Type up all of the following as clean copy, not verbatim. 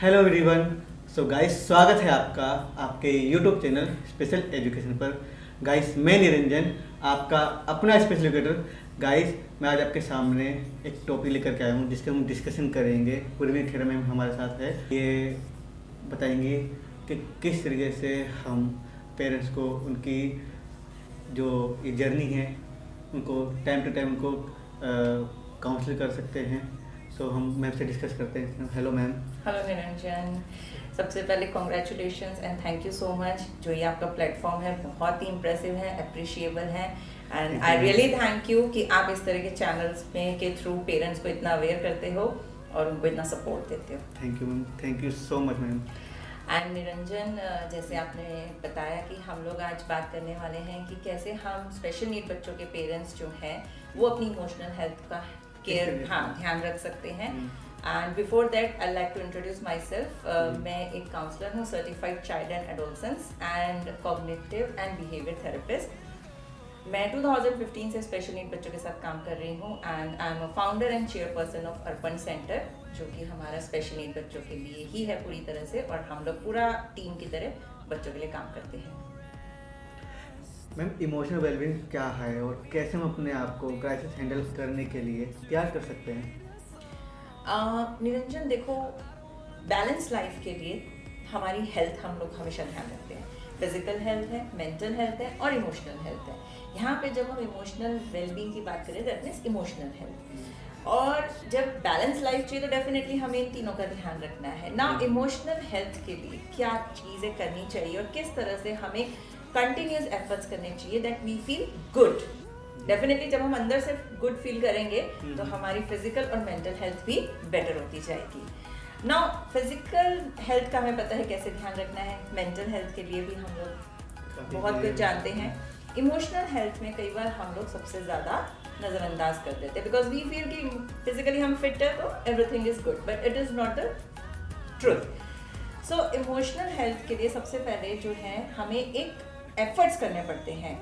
Hello everyone. So guys, स्वागत है आपका आपके यूट्यूब चैनल स्पेशल एजुकेशन पर। गाइस, मैं निरंजन, आपका अपना स्पेशल एजुकेटर। गाइस, मैं आज आपके सामने एक टॉपिक लेकर के आया हूँ जिसके हम डिस्कशन करेंगे। पूर्वी खेरा मैम हमारे साथ है। ये बताएंगे कि किस तरीके से हम पेरेंट्स को उनकी जो ये जर्नी है उनको टाइम टू टाइम उनको काउंसिल कर सकते हैं। सो हम मैम से डिस्कस करते हैं। Hello ma'am. हेलो निरंजन, सबसे पहले congratulations and thank you so much. जो ये आपका प्लेटफॉर्म है बहुत ही इम्प्रेसिव है, अप्रिशिएबल है and I really thank you कि आप इस तरह के चैनल्स में के थ्रू पेरेंट्स को इतना अवेयर करते हो और उनको इतना सपोर्ट देते हो। Thank you ma'am, thank you so much ma'am. And Niranjan, जैसे आपने बताया कि हम लोग आज बात करने वाले हैं कि कैसे हम स्पेशल नीड बच्चों के पेरेंट्स जो हैं वो अपनी इमोशनल हेल्थ का केयर ध्यान रख सकते हैं। And before that I like to introduce myself. मैं एक काउंसलर हूँ, certified child and adolescence and cognitive and behaviour therapist. मैं 2015 से स्पेशल नीड बच्चों के साथ काम कर रही हूँ and I am a founder and chairperson of urban centre, जो कि हमारा स्पेशल नीड बच्चों के लिए ही है पूरी तरह से, और हम लोग पूरा टीम की तरह बच्चों के लिए काम करते हैं। मैम, इमोशनल वेलबींग क्या है और कैसे हम अपने आप को क्राइसिस हैंडल करने के लिए तैयार कर सकते हैं? निरंजन देखो, बैलेंस लाइफ के लिए हमारी हेल्थ हम लोग हमेशा ध्यान रखते हैं। फिजिकल हेल्थ है, मेंटल हेल्थ है और इमोशनल हेल्थ है। यहाँ पे जब हम इमोशनल वेलबींग की बात करें दैट मीन्स इमोशनल हेल्थ, और जब बैलेंस लाइफ चाहिए तो डेफिनेटली हमें इन तीनों का ध्यान रखना है ना। इमोशनल हेल्थ के लिए क्या चीज़ें करनी चाहिए और किस तरह से हमें कंटिन्यूस एफर्ट्स करने चाहिए that we feel good. Definitely जब हम अंदर से गुड फील करेंगे तो हमारी फिजिकल और मेंटल हेल्थ भी बेटर होती जाएगी। नाउ फिजिकल हेल्थ का हमें पता है कैसे ध्यान रखना है, मेंटल हेल्थ के लिए भी हम लोग बहुत कुछ जानते हैं। इमोशनल हेल्थ में कई बार हम लोग सबसे ज़्यादा नज़रअंदाज कर देते हैं बिकॉज वी फील कि फिजिकली हम फिट है तो everything is good, but it is not the truth. So emotional health के लिए सबसे पहले जो है हमें एक एफर्ट्स करने पड़ते हैं,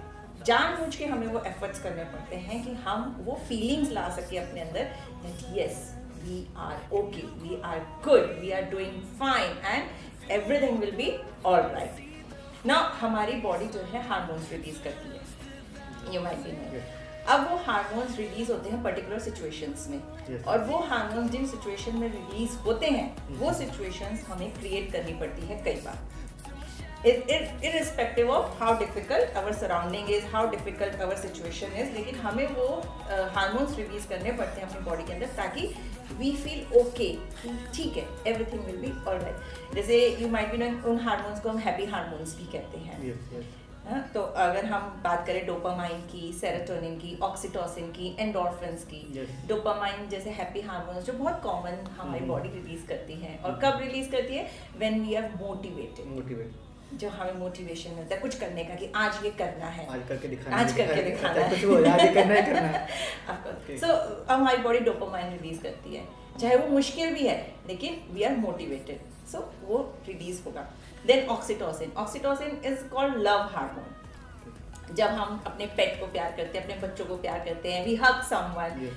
जानबूझ के हमें वो एफर्ट्स करने पड़ते हैं कि हम वो फीलिंग्स ला सके अपने अंदर that yes we are okay, we are good, we are doing fine and everything will be alright. ना हमारी बॉडी जो है हार्मोन्स रिलीज करती है, यू माइट बी नो। अब वो हार्मोन्स रिलीज होते हैं पर्टिकुलर सिचुएशंस में, और वो हार्मोन्स जिन सिचुएशन में रिलीज होते हैं वो सिचुएशंस हमें क्रिएट करनी पड़ती है कई बार, irrespective of how difficult our surrounding is, how difficult our situation is, लेकिन हमें वो हार्मोन्स रिलीज करने पड़ते हैं अपनी बॉडी के अंदर ताकि we feel okay, ठीक है, everything will be alright। जैसे you might be knowing उन हार्मोन्स को हम हैप्पी हार्मोन्स भी कहते हैं। yes, yes. तो अगर हम बात करें डोपामाइन की, सेरोटोनिन की, ऑक्सीटोसिन की, एंडोर्फिन्स की। डोपामाइन जैसे हैप्पी हार्मोन्स जो बहुत कॉमन हमारी बॉडी रिलीज करती है, और कब रिलीज करती है? व्हेन वी आर मोटिवेटेड, जो हमें मोटिवेशन मिलता है कुछ करने का कि आज ये करना है, आज करके दिखाना है कुछ हो आज करना है करना है। सो हमारी बॉडी डोपामाइन रिलीज करती है, चाहे वो मुश्किल भी है लेकिन वी आर मोटिवेटेड, सो वो रिलीज होगा। Then oxytocin is called love hormone. जब हम अपने पेट को प्यार करते हैं, अपने बच्चों को प्यार करते हैं, वी हग समवन,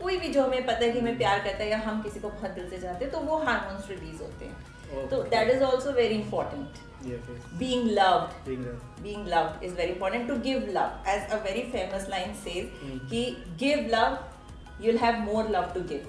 कोई भी जो हमें पता है कि हमें प्यार करता है या हम किसी को बहुत दिल से चाहते हैं तो वो हार्मोन्स रिलीज होते हैं। तो that is also very important. Being loved is very important, to give love, as a very famous line says कि give love you'll have more love to give,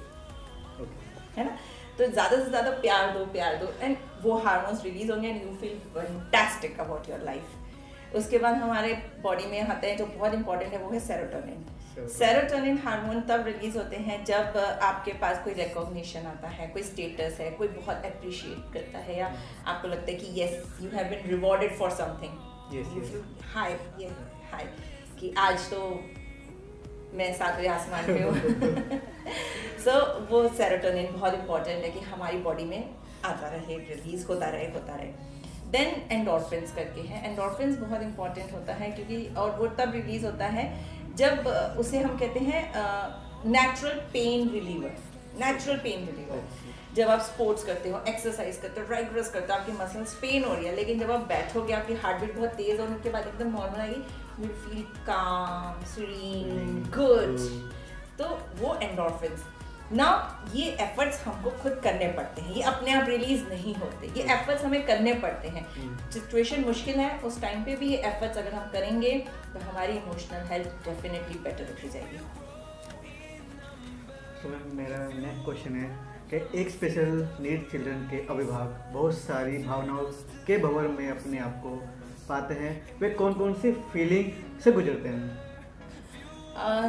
है ना? तो ज़्यादा से ज़्यादा प्यार दो एंड वो हार्मोन्स रिलीज होंगे and you feel fantastic about your life. उसके बाद हमारे बॉडी में आते हैं जो बहुत इंपॉर्टेंट है, वो है सेरोटोनिन। सेरोटोनिन हार्मोन तब रिलीज होते हैं जब आपके पास कोई रिकॉग्निशन आता है, कोई स्टेटस है, कोई बहुत अप्रिशिएट करता है, या आपको लगता है कि yes you have been rewarded for something, you feel high कि आज तो मैं सातवें आसमान पे हूँ। सो वो सेरोटोनिन बहुत इंपॉर्टेंट है कि हमारी बॉडी में आता रहे, रिलीज होता रहे। देन एंडोर्फिन्स करके है, एंडोर्फिन्स बहुत इंपॉर्टेंट होता है क्योंकि, और वो तब रिलीज होता है जब उसे हम कहते हैं नेचुरल पेन रिलीवर। जब आप स्पोर्ट्स करते हो, एक्सरसाइज करते हो, राइगरस करते हो, आपकी मसल्स पेन हो रही है, लेकिन जब आप बैठोगे आपकी हार्ट बीट बहुत तेज होने के बाद एकदम नॉर्मल आएगी, you will feel calm, serene, good. तो वो एंडोर्फिन्स। ना ये एफर्ट्स हमको खुद करने पड़ते हैं, ये अपने आप रिलीज नहीं होते, ये एफर्ट्स हमें करने पड़ते हैं। सिचुएशन मुश्किल है, उस टाइम पे भी ये एफर्ट्स अगर हम करेंगे तो हमारी इमोशनल हेल्थ डेफिनेटली बेटर रखी जाएगी। तो मैम मेरा नेक्स्ट क्वेश्चन है कि एक स्पेशल नीड चिल्ड्रन के अभिभावक बहुत सारी भावनाओं के भंवर में अपने आप को पाते हैं, वे कौन कौन सी फीलिंग से गुजरते हैं?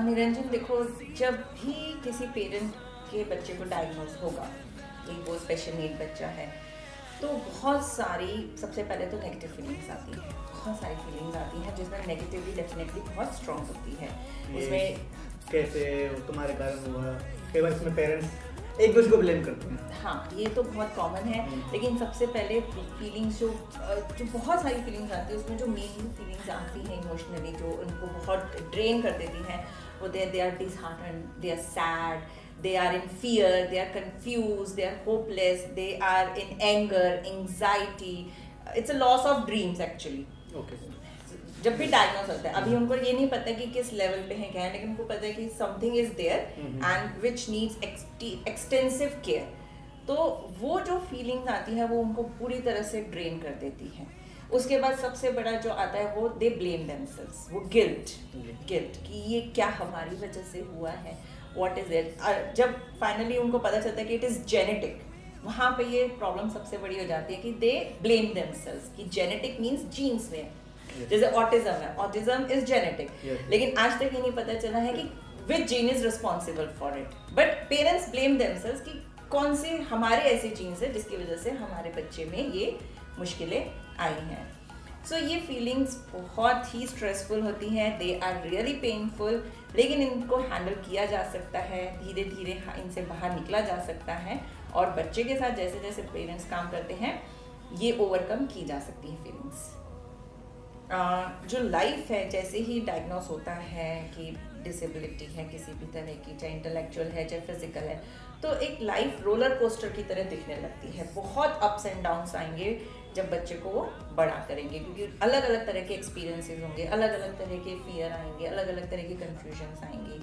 निरंजन देखो, जब भी किसी पेरेंट के बच्चे को डायग्नोज होगा कि वो स्पेशल नीड बच्चा है, तो बहुत सारी, सबसे पहले तो नेगेटिव फीलिंग्स आती हैं, बहुत सारी फीलिंग्स आती हैं जिसमें नेगेटिविटी डेफिनेटली बहुत स्ट्रॉन्ग होती है। उसमें कैसे तुम्हारे कारण हुआ, कई बार इसमें पेरेंट्स एक दूसरे को ब्लेम करते हैं। हाँ, ये तो बहुत कॉमन है, लेकिन सबसे पहले फीलिंग्स जो बहुत सारी फीलिंग्स आती है, उसमें जो मेन फीलिंग्स आती हैं इमोशनली, जो उनको बहुत ड्रेन कर देती हैं, वो they are disheartened, they are sad, they are in fear, they are confused, they are hopeless, they are in anger, anxiety, it's a loss of dreams actually. Okay. जब भी डायग्नोस होता है, अभी उनको ये नहीं पता कि किस लेवल पे है क्या है, लेकिन उनको पता है कि something is there and which needs extensive care. तो वो जो फीलिंग्स आती है वो उनको पूरी तरह से ड्रेन कर देती है। उसके बाद सबसे बड़ा जो आता है वो दे ब्लेम देमसेल्व्स, वो गिल्ट कि ये क्या हमारी वजह से हुआ है, व्हाट इज इट। जब फाइनली उनको पता चलता है कि इट इज जेनेटिक, वहाँ पे ये प्रॉब्लम सबसे बड़ी हो जाती है कि दे ब्लेम देमसेल्व्स कि जेनेटिक मीन्स जीन्स में। जैसे ऑटिज्म है, ऑटिज्म इज जेनेटिक, लेकिन आज तक ये नहीं पता चला है कि which gene is responsible for it, but parents blame themselves कि कौन से हमारे ऐसे जीन्स है जिसकी वजह से हमारे बच्चे में ये मुश्किलें आई हैं। सो ये फीलिंग्स बहुत ही स्ट्रेसफुल होती हैं, दे आर रियली पेनफुल, लेकिन इनको हैंडल किया जा सकता है, धीरे धीरे इनसे बाहर निकला जा सकता है, और बच्चे के साथ जैसे जैसे पेरेंट्स काम करते हैं ये ओवरकम की जा सकती है फीलिंग्स। जो लाइफ है, जैसे ही डायग्नोस होता है कि डिसेबिलिटी है किसी भी तरह की, चाहे इंटेलेक्चुअल है चाहे फिजिकल है, तो एक लाइफ रोलर कोस्टर की तरह दिखने लगती है। बहुत अप्स एंड डाउन्स आएंगे जब बच्चे को वो बड़ा करेंगे, क्योंकि अलग अलग तरह के एक्सपीरियंसेस होंगे, अलग अलग तरह के फियर आएंगे, अलग अलग तरह की कन्फ्यूजन्स आएंगी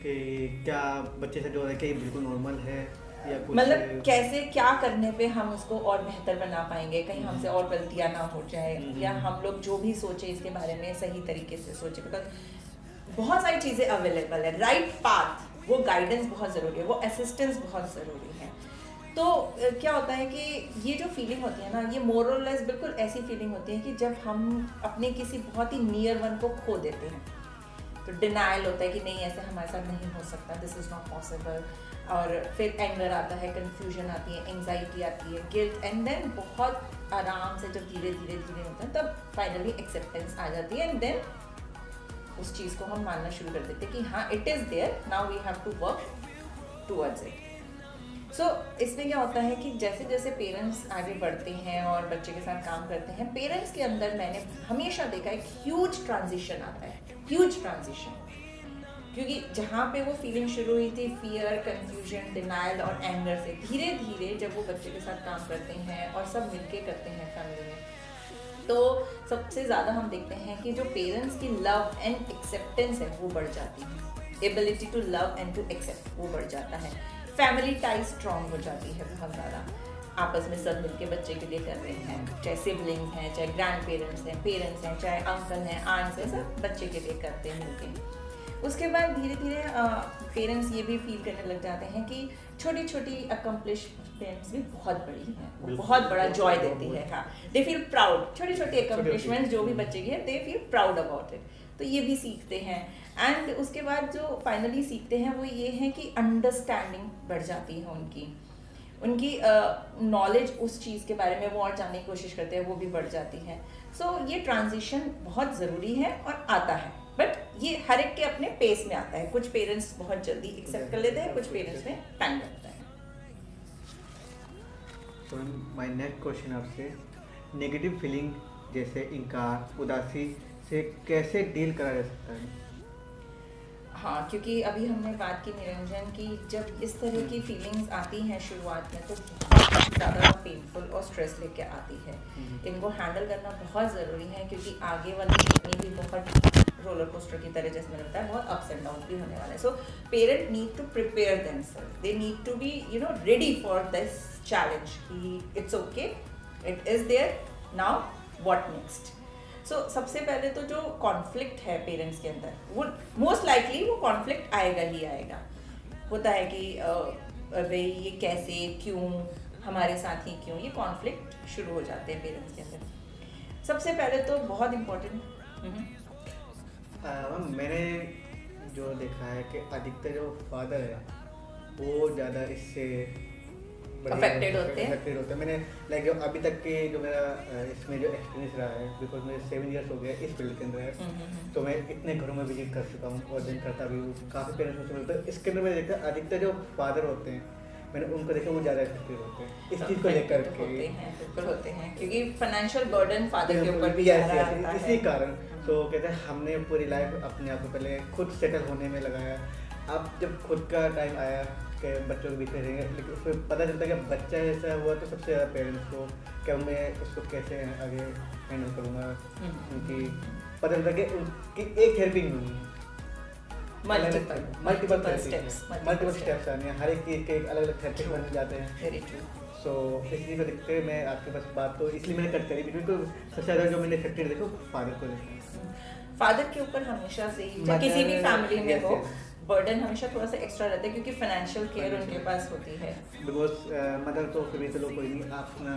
कि क्या बच्चे से जो है कि बिल्कुल नॉर्मल है या कुछ, मतलब कैसे क्या करने पे हम उसको और बेहतर बना पाएंगे, कहीं हमसे और गलतियां ना हो जाए, या हम लोग जो भी सोचे इसके बारे में सही तरीके से सोचे, बिकॉज बहुत सारी चीज़ें अवेलेबल है। राइट पाथ, वो गाइडेंस बहुत ज़रूरी है, वो असिस्टेंस बहुत ज़रूरी है। तो क्या होता है कि ये जो फीलिंग होती है ना, ये मोर और लेस बिल्कुल ऐसी फीलिंग होती है कि जब हम अपने किसी बहुत ही नियर वन को खो देते हैं, तो डिनायल होता है कि नहीं, ऐसे हमारे साथ नहीं हो सकता, दिस इज़ नॉट पॉसिबल, और फिर एंगर आता है, कन्फ्यूजन आती है, एंग्जाइटी आती है, गिल्ट, एंड देन बहुत आराम से जब धीरे धीरे धीरे होता है तब फाइनली एक्सेप्टेंस आ जाती है, एंड देन उस चीज़ को हम मानना शुरू कर देते हैं कि हाँ it is there, now we have to work towards it. So इसमें क्या होता है कि जैसे जैसे पेरेंट्स आगे बढ़ते हैं और बच्चे के साथ काम करते हैं, पेरेंट्स के अंदर मैंने हमेशा देखा एक ह्यूज ट्रांजिशन आता है, ह्यूज ट्रांजिशन, क्योंकि जहाँ पे वो फीलिंग शुरू हुई थी फियर, कंफ्यूजन, डिनायल और एंगर से, धीरे धीरे जब वो बच्चे के साथ काम करते हैं और सब मिलके करते हैं फैमिली में, तो सबसे ज़्यादा हम देखते हैं कि जो पेरेंट्स की लव एंड एक्सेप्टेंस है वो बढ़ जाती है, ability to love and to accept वो बढ़ जाता है, फैमिली टाई स्ट्रॉन्ग हो जाती है बहुत ज़्यादा, आपस में सब मिलके बच्चे के लिए कर रहे हैं, चाहे सिबलिंग्स हैं, चाहे ग्रैंड पेरेंट्स हैं, चाहे अंकल हैं, आंट्स हैं, सब बच्चे के लिए करते हैं मिलके। उसके बाद धीरे धीरे पेरेंट्स ये भी फील करने लग जाते हैं कि छोटी छोटी अकम्पलिशमेंट्स भी बहुत बड़ी हैं, बहुत बड़ा जॉय देती है। हाँ, दे फील प्राउड, छोटी छोटी अकम्पलिशमेंट्स जो भी बच्चे की है, they feel proud about it, तो ये भी सीखते हैं। एंड उसके बाद जो फाइनली सीखते हैं वो ये है कि अंडरस्टैंडिंग बढ़ जाती है उनकी नॉलेज उस चीज़ के बारे में वो और जानने की कोशिश करते हैं, वो भी बढ़ जाती है। सो ये ट्रांजिशन बहुत ज़रूरी है और आता है, बट ये हर एक के अपने पेस में आता है। कुछ पेरेंट्स बहुत जल्दी एक्सेप्ट कर लेते हैं, कुछ पेरेंट्स में टाइम लगता है। तो माय नेक्स्ट क्वेश्चन आपसे, नेगेटिव फीलिंग जैसे इनकार, उदासी से कैसे डील करा जा सकता है? हाँ, क्योंकि अभी हमने बात की निरंजन की, जब इस तरह की फीलिंग्स आती हैं शुरुआत में तो बहुत ज़्यादा पेनफुल और स्ट्रेस लेके आती है। इनको हैंडल करना बहुत ज़रूरी है, क्योंकि आगे वाली जितनी भी बहुत रोलर कोस्टर की तरह, जैसे मैंने बताया, बहुत अप्स एंड डाउन भी होने वाले हैं. So parent need to prepare themself, they need to be ready for this challenge कि it's okay, it is there, now what next. So सबसे पहले तो जो कॉन्फ्लिक्ट है पेरेंट्स के अंदर, वो मोस्ट लाइकली वो कॉन्फ्लिक्ट आएगा ही आएगा. होता है कि भाई ये कैसे, क्यों, हमारे साथ ही क्यों, ये कॉन्फ्लिक्ट शुरू हो जाते हैं पेरेंट्स के अंदर. सबसे पहले तो बहुत इम्पोर्टेंट, मैंने जो देखा है कि अधिकतर जो फादर है वो ज़्यादा इससे Affected होते हैं. अफेक्टेड होते हैं. मैंने लाइक जो अभी तक के जो मेरा इसमें जो एक्सपीरियंस रहा है, बिकॉज मेरे 7 ईयर्स हो गए इस फील्ड के अंदर, तो मैं इतने घरों में विजिट कर चुका हूँ और दिन करता भी हूँ, काफ़ी पेरेंट्स मुझसे मिलते हैं. इसके अंदर मैंने देखा अधिकतर जो फादर होते हैं, मैंने उनको देखा वो ज़्यादा इफेक्टेड होते हैं इस चीज़ को लेकर के. बिल्कुल होते हैं, क्योंकि फाइनेंशियल बर्डन फादर के ऊपर भी Yes, ज़्यादा yes, आता इसी है. कारण तो कहते हैं हमने पूरी लाइफ अपने आप को पहले खुद सेटल होने में लगाया. अब जब खुद का टाइम आया कि बच्चों के बीच में रहेंगे, लेकिन उसमें पता चलता है कि बच्चा ऐसा हुआ तो सबसे ज़्यादा पेरेंट्स को क्या मैं उसको कैसे आगे हैंडल करूँगा. उनकी पता चलता है कि उनकी एक थेरेपी नहीं हुई, मल्टीपल स्टेप्स आने हैं, हर एक चीज़ के अलग अलग थेरेपी बन जाते हैं. Very true. सो इसलिए को देखते हुए मैं आपके पास बात तो इसलिए मैंने कट करी, बिकॉज सबसे ज़्यादा जो मैंने इफेक्टेड देखो फादर को देखा. फादर के ऊपर हमेशा से ही, चाहे किसी भी फैमिली में हो, बर्डन हमेशा थोड़ा सा एक्स्ट्रा रहता है, क्योंकि फाइनेंशियल केयर उनके पास होती है. बिकॉज मदर तो फिर भी चलो कोई नहीं, अपना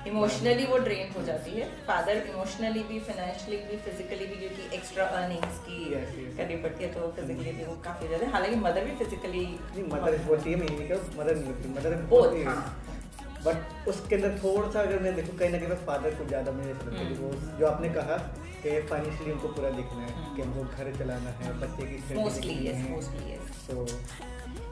इमोशनली वो ड्रेन हो जाती है. फादर इमोशनली भी, फाइनेंशियली भी, फिजिकली भी, क्योंकि एक्स्ट्रा अर्निंग्स की Yes, yes. करनी पड़ती है, तो फिजिकली भी वो काफ़ी ज़्यादा. हालांकि मदर भी फिजिकली, मदर बोलती है, मैं क्या मदर नहीं होती, मदर बोथ. बोलती है. बट उसके अंदर थोड़ा सा अगर मैं देखूँ कहीं ना कहीं फादर को ज़्यादा मुझे ऐसा लगता है कि जो आपने कहा कि फाइनेंशियली उनको पूरा देखना है, कि हमको घर चलाना है, बच्चे की मोस्टली यस. तो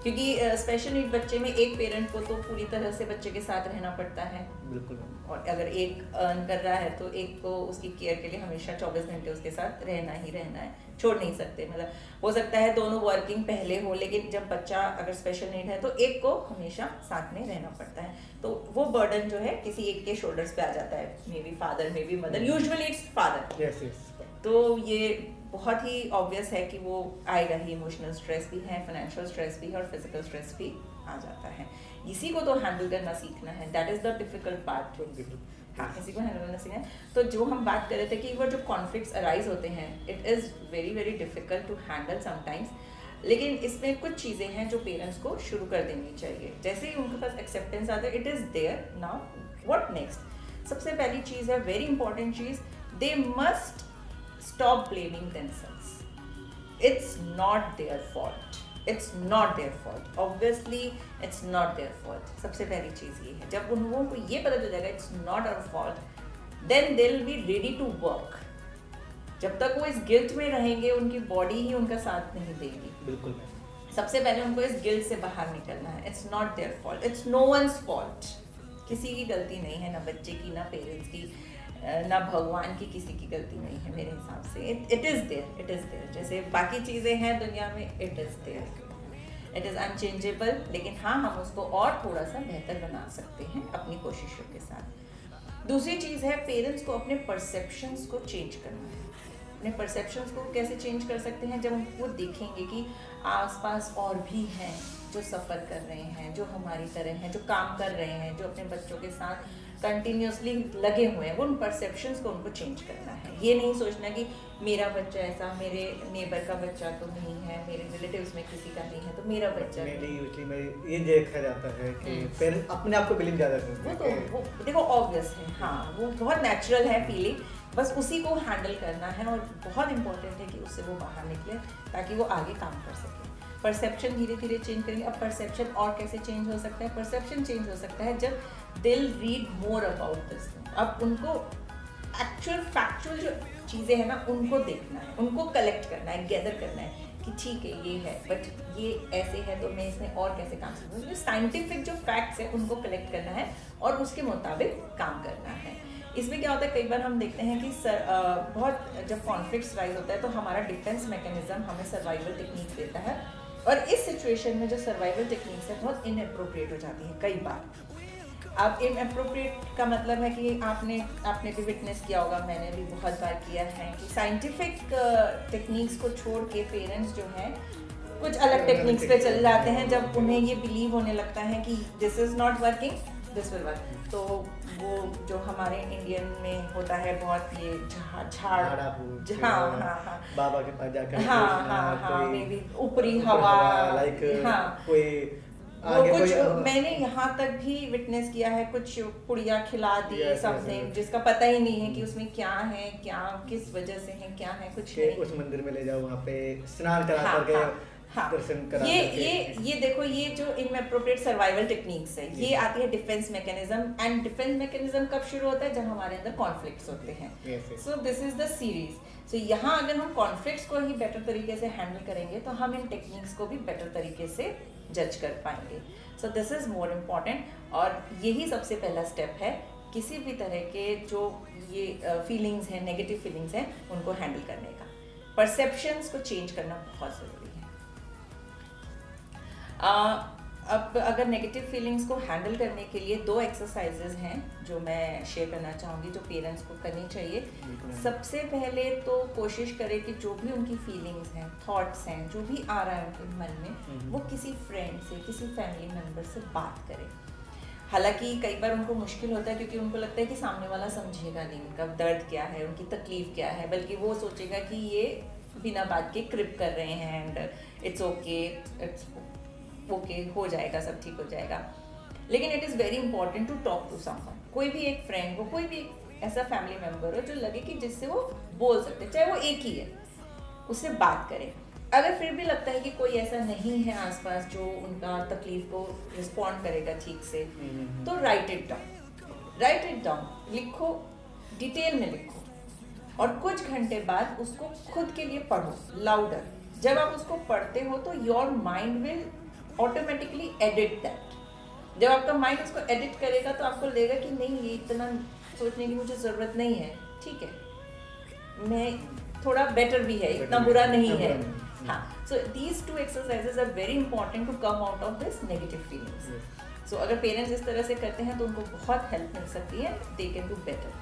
क्योंकि स्पेशल नीड बच्चे में एक पेरेंट को तो पूरी तरह से बच्चे के साथ रहना पड़ता है. बिल्कुल. और अगर एक अर्न कर रहा है तो एक को उसकी केयर के लिए हमेशा 24 घंटे उसके साथ रहना ही रहना है, छोड़ नहीं सकते. मतलब हो सकता है दोनों वर्किंग पहले हो, लेकिन जब बच्चा अगर स्पेशल नीड है तो एक को हमेशा साथ में रहना पड़ता है. तो वो बर्डन जो है किसी एक के शोल्डर्स पे आ जाता है, may be father, may be mother, usually it's father. Yes yes. तो ये बहुत ही ऑब्वियस है कि वो आएगा ही. इमोशनल स्ट्रेस भी है, फाइनेंशियल स्ट्रेस भी है, और फिजिकल स्ट्रेस भी आ जाता है. इसी को तो हैंडल करना सीखना है. That is the difficult part. हाँ, इसी को हैंडल करना सीखना है. तो जो हम बात कर रहे थे कि वो जो कॉन्फ्लिक्ट्स अराइज होते हैं, it is very very difficult to handle sometimes. लेकिन इसमें कुछ चीज़ें हैं जो पेरेंट्स को शुरू कर देनी चाहिए. जैसे ही उनके पास एक्सेप्टेंस आता है, it is there, now what next. सबसे पहली चीज़ है, वेरी इंपॉर्टेंट चीज़, they must stop blaming themselves. It's not their fault. It's not their fault. Obviously, it's not their fault. सबसे पहली चीज़ ये है. जब उन लोगों को ये पता चल जाएगा it's not our fault, then they'll be ready to work. जब तक वो इस गिल्ट में रहेंगे, उनकी बॉडी ही उनका साथ नहीं देगी. बिल्कुल. सबसे पहले उनको इस गिल्ट से बाहर निकलना है. It's not their fault. It's no one's fault. किसी की गलती नहीं है, ना बच्चे की, ना पेरेंट्स की, ना भगवान की, किसी की गलती नहीं है मेरे हिसाब से. It is there. जैसे बाकी चीज़ें हैं दुनिया में, it is there, it is unchangeable. लेकिन हाँ, हम उसको और थोड़ा सा बेहतर बना सकते हैं अपनी कोशिशों के साथ. दूसरी चीज़ है, पेरेंट्स को अपने परसेप्शंस को चेंज करना है. अपने परसेप्शंस को कैसे चेंज कर सकते हैं? जब वो देखेंगे कि आसपास और भी हैं जो सफ़र कर रहे हैं, जो हमारी तरह हैं, जो काम कर रहे हैं, जो अपने बच्चों के साथ कंटिन्यूसली लगे हुए हैं. वो उन परसेप्शंस को उनको चेंज करना है. ये नहीं सोचना कि मेरा बच्चा ऐसा, मेरे नेबर का बच्चा तो नहीं है, मेरे रिलेटिव्स में किसी का नहीं है तो मेरा बच्चा नहीं. ये देखा जाता है कि पेरेंट्स अपने आप को बिलीव ज़्यादा करते हैं. वो देखो ऑब्वियस है, हाँ, वो बहुत नेचुरल है फीलिंग. बस उसी को हैंडल करना है, और बहुत इंपॉर्टेंट है कि उससे वो बाहर निकले ताकि वो आगे काम कर सके. परसेप्शन धीरे धीरे चेंज करेंगे. अब परसेप्शन और कैसे चेंज हो सकता है? परसेप्शन चेंज हो सकता है जब दिल रीड मोर अबाउट दिस. अब उनको एक्चुअल फैक्चुअल जो चीज़ें हैं ना, उनको देखना है, उनको कलेक्ट करना है, गैदर करना है कि ठीक है ये है, बट ये ऐसे है तो मैं इसमें और कैसे काम कर सकूँ. साइंटिफिक जो फैक्ट्स हैं उनको कलेक्ट करना है और उसके मुताबिक काम करना है. इसमें क्या होता है, कई बार हम देखते हैं कि बहुत जब कॉन्फ्लिक्ट्स राइज होता है तो हमारा डिफेंस मैकेनिज्म हमें सर्वाइवल टेक्निक देता है, और इस सिचुएशन में जो सर्वाइवल टेक्निक्स है बहुत इनअप्रोप्रिएट हो जाती है कई बार. अब इनअप्रोप्रिएट का मतलब है कि आपने भी विटनेस किया होगा, मैंने भी बहुत बार किया है कि साइंटिफिक टेक्निक्स को छोड़ के पेरेंट्स जो हैं कुछ अलग टेक्निक्स पे चले जाते हैं, जब उन्हें ये बिलीव होने लगता है कि this is not working, this will work. तो वो जो हमारे इंडियन में होता है बहुत ये झाड़, हाँ बाबा के पास जाकर हाँ मे बी ऊपरी हवा, हाँ कोई वो कुछ मैंने यहाँ तक भी विटनेस किया है, कुछ पुड़िया खिला दी समथिंग जिसका पता ही नहीं है कि उसमें क्या है, क्या किस वजह से है, क्या है, कुछ नहीं। उस मंदिर में ले जाओ, वहाँ पे स्नान करा करके दर्शन करा ये देखो, ये जो इनअप्रोप्रिएट सर्वाइवल टेक्निक्स है, ये आती है defence mechanism. And defence mechanism कब शुरू होता है? जब हमारे अंदर कॉन्फ्लिक्ट्स होते हैं। So this is the series. So यहाँ अगर हम कॉन्फ्लिक्ट्स को ही बेटर तरीके से हैंडल करेंगे तो हम इन टेक्निक्स को भी बेटर तरीके से जज कर पाएंगे। सो दिस इज मोर इम्पॉर्टेंट, और यही सबसे पहला स्टेप है किसी भी तरह के जो ये फीलिंग्स हैं, नेगेटिव फीलिंग्स हैं, उनको हैंडल करने का। परसेप्शंस को चेंज करना बहुत ज़रूरी है। अब अगर नेगेटिव फीलिंग्स को हैंडल करने के लिए 2 एक्सरसाइजेज हैं जो मैं शेयर करना चाहूँगी, जो पेरेंट्स को करनी चाहिए। सबसे पहले तो कोशिश करें कि जो भी उनकी फीलिंग्स हैं, थॉट्स हैं, जो भी आ रहा है उनके मन में, वो किसी फ्रेंड से, किसी फैमिली मेम्बर से बात करें। हालांकि कई बार उनको मुश्किल होता है क्योंकि उनको लगता है कि सामने वाला समझेगा नहीं उनका दर्द क्या है, उनकी तकलीफ क्या है, बल्कि वो सोचेगा कि ये बिना बात के क्रिप कर रहे हैं एंड इट्स ओके, हो जाएगा, सब ठीक हो जाएगा। लेकिन it is very important to talk to someone. कोई भी एक फ्रेंड हो, कोई भी एक ऐसा फैमिली मेम्बर हो जो लगे कि जिससे वो बोल सकते, चाहे वो एक ही है, उससे बात करें। अगर फिर भी लगता है कि कोई ऐसा नहीं है आसपास जो उनका तकलीफ को रिस्पॉन्ड करेगा ठीक से, तो राइट इट डाउन, लिखो, डिटेल में लिखो, और कुछ घंटे बाद उसको खुद के लिए पढ़ो लाउडर। जब आप उसको पढ़ते हो तो your mind will automatically edit that. जब आपका माइंड उसको एडिट करेगा तो आपको लगेगा कि नहीं, ये इतना सोचने की मुझे ज़रूरत नहीं है, ठीक है, मैं थोड़ा बेटर भी है, इतना बुरा नहीं है। हाँ, so these 2 exercises are very important to come out of this negative feelings. So अगर पेरेंट्स इस तरह से करते हैं तो उनको बहुत हेल्प मिल सकती है, दे कैन डू बेटर।